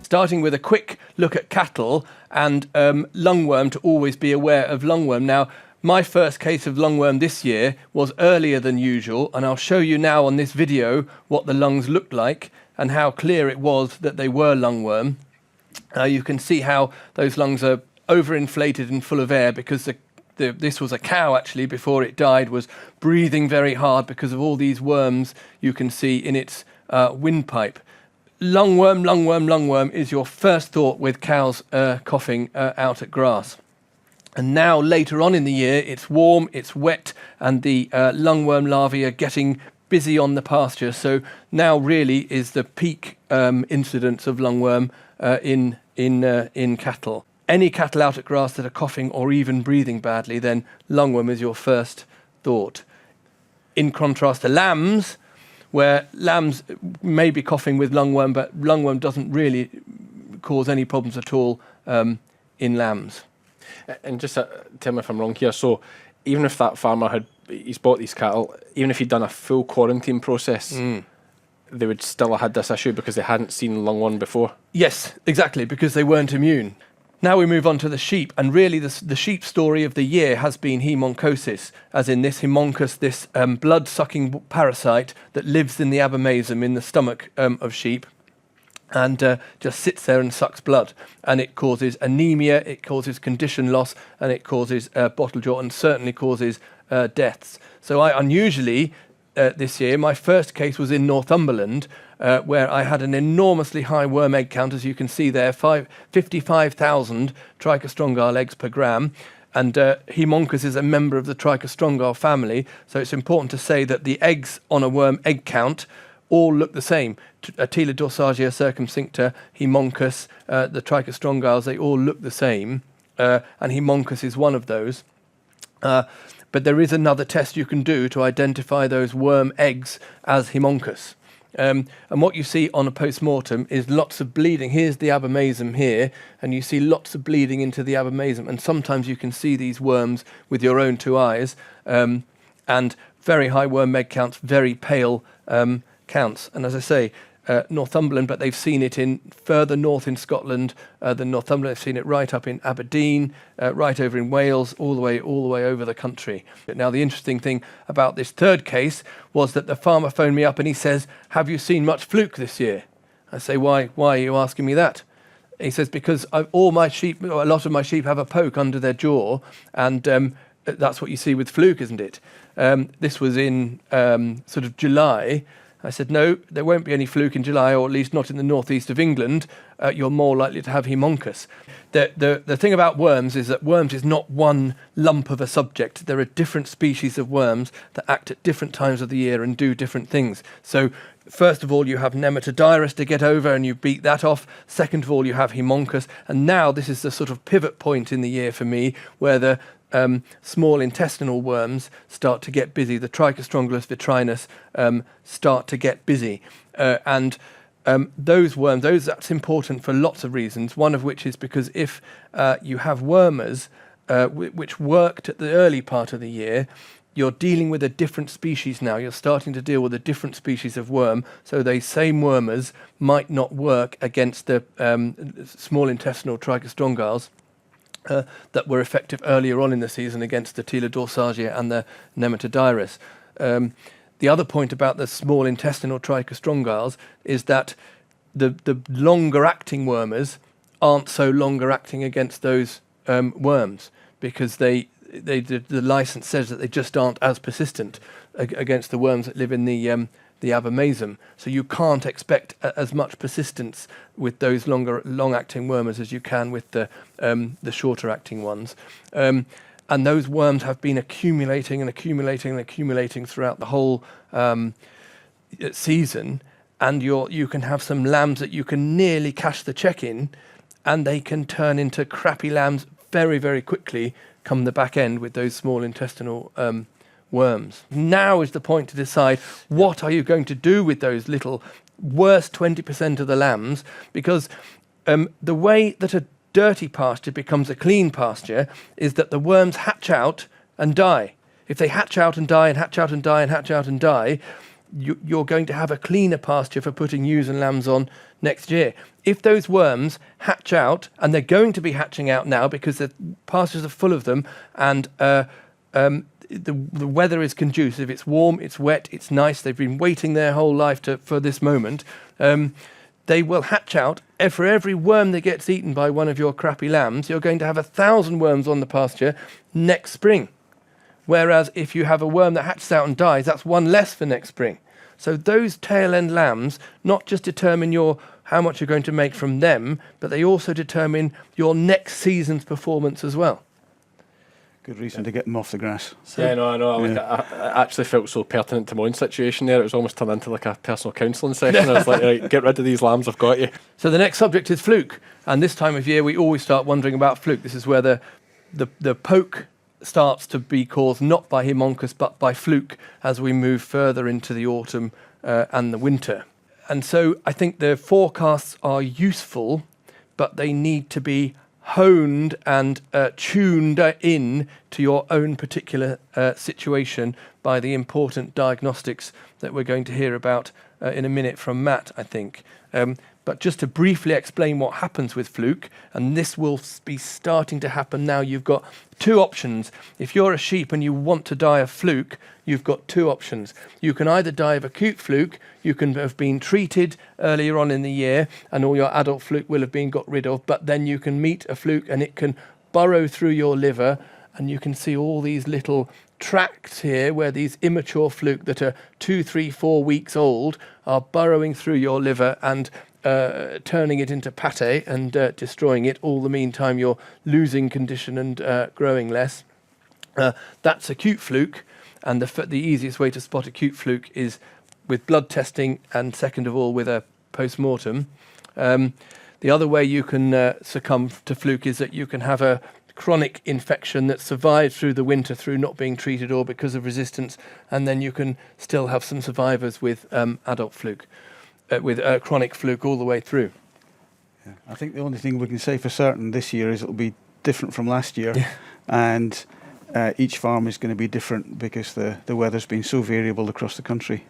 Starting with a quick look at cattle and lungworm, to always be aware of lungworm. Now, my first case of lungworm this year was earlier than usual, and I'll show you now on this video what the lungs looked like and how clear it was that they were lungworm. You can see how those lungs are overinflated and full of air because this was a cow actually before it died, was breathing very hard because of all these worms you can see in its windpipe. Lungworm, lungworm, lungworm is your first thought with cows coughing out at grass. And now later on in the year, it's warm, it's wet, and the lungworm larvae are getting busy on the pasture. So now really is the peak incidence of lungworm in cattle. Any cattle out at grass that are coughing or even breathing badly, then lungworm is your first thought. In contrast to lambs, where lambs may be coughing with lungworm, but lungworm doesn't really cause any problems at all in lambs. And just tell me if I'm wrong here. So even if that farmer he's bought these cattle, even if he'd done a full quarantine process, they would still have had this issue because they hadn't seen lungworm before? Yes, exactly, because they weren't immune. Now we move on to the sheep, and really the sheep story of the year has been Haemonchosis, as in this Haemonchus, this blood-sucking parasite that lives in the abomasum, in the stomach of sheep, and just sits there and sucks blood. And it causes anemia, it causes condition loss, and it causes bottle jaw, and certainly causes deaths. So unusually, this year, my first case was in Northumberland, where I had an enormously high worm egg count, as you can see there, 55,000 Trichostrongal eggs per gram. And Haemonchus is a member of the Trichostrongal family, so it's important to say that the eggs on a worm egg count all look the same. Attila dorsagia circumcincta, Haemonchus, the Trichostrongales, they all look the same, and Haemonchus is one of those. But there is another test you can do to identify those worm eggs as Haemonchus. And what you see on a post-mortem is lots of bleeding. Here's the abomasum here, and you see lots of bleeding into the abomasum. And sometimes you can see these worms with your own two eyes, and very high worm egg counts, very pale counts. And as I say, Northumberland, but they've seen it in further north in Scotland than Northumberland. They've seen it right up in Aberdeen, right over in Wales, all the way over the country. Now, the interesting thing about this third case was that the farmer phoned me up and he says, "Have you seen much fluke this year?" I say, "Why are you asking me that?" He says, "Because all my sheep, a lot of my sheep have a poke under their jaw, and that's what you see with fluke, isn't it?" This was in sort of July. I said, "No, there won't be any fluke in July, or at least not in the northeast of England. You're more likely to have Haemonchus." The thing about worms is that worms is not one lump of a subject. There are different species of worms that act at different times of the year and do different things. So first of all, you have Nematodiris to get over, and you beat that off. Second of all, you have Haemonchus. And now this is the sort of pivot point in the year for me, where the small intestinal worms start to get busy. The Trichostrongalus vitrinus start to get busy. And those worms, that's important for lots of reasons, one of which is because if you have wormers which worked at the early part of the year, you're dealing with a different species now. You're starting to deal with a different species of worm, so those same wormers might not work against the small intestinal Trichostrongales that were effective earlier on in the season against the Attila dorsagia and the Nematodiris. The other point about the small intestinal Trichostrongales is that the longer-acting wormers aren't so longer-acting against those worms, because the license says that they just aren't as persistent against the worms that live in the abomasum. So you can't expect as much persistence with those long-acting wormers as you can with the shorter-acting ones. And those worms have been accumulating and accumulating and accumulating throughout the whole season. And you can have some lambs that you can nearly cash the check in, and they can turn into crappy lambs very, very quickly come the back end with those small intestinal worms. Now is the point to decide what are you going to do with those little worst 20% of the lambs, because the way that a dirty pasture becomes a clean pasture is that the worms hatch out and die. If they hatch out and die and hatch out and die and hatch out and die, you're going to have a cleaner pasture for putting ewes and lambs on next year. If those worms hatch out, and they're going to be hatching out now because the pastures are full of them, and the weather is conducive, it's warm, it's wet, it's nice, they've been waiting their whole life for this moment, they will hatch out. For every worm that gets eaten by one of your crappy lambs, you're going to have 1,000 worms on the pasture next spring. Whereas if you have a worm that hatches out and dies, that's one less for next spring. So those tail end lambs not just determine how much you're going to make from them, but they also determine your next season's performance as well. Good reason to get them off the grass. Yeah, no, I know. I actually felt so pertinent to my own situation there. It was almost turned into like a personal counselling session. I was like, right, get rid of these lambs, I've got you. So the next subject is fluke. And this time of year, we always start wondering about fluke. This is where the poke starts to be caused not by Haemonchus, but by fluke as we move further into the autumn and the winter. And so I think the forecasts are useful, but they need to be honed and tuned in to your own particular situation by the important diagnostics that we're going to hear about in a minute from Matt, I think. But just to briefly explain what happens with fluke, and this will be starting to happen now, you've got two options. If you're a sheep and you want to die of fluke, you've got two options. You can either die of acute fluke, you can have been treated earlier on in the year and all your adult fluke will have been got rid of, but then you can meet a fluke and it can burrow through your liver, and you can see all these little tracts here where these immature fluke that are 2, 3, 4 weeks old are burrowing through your liver and turning it into pate and destroying it. All the meantime, you're losing condition and growing less. That's acute fluke, and the easiest way to spot acute fluke is with blood testing, and second of all with a post-mortem. The other way you can succumb to fluke is that you can have a chronic infection that survives through the winter through not being treated or because of resistance, and then you can still have some survivors with adult fluke. With chronic fluke all the way through. Yeah. I think the only thing we can say for certain this year is it'll be different from last year, and each farm is going to be different because the weather's been so variable across the country.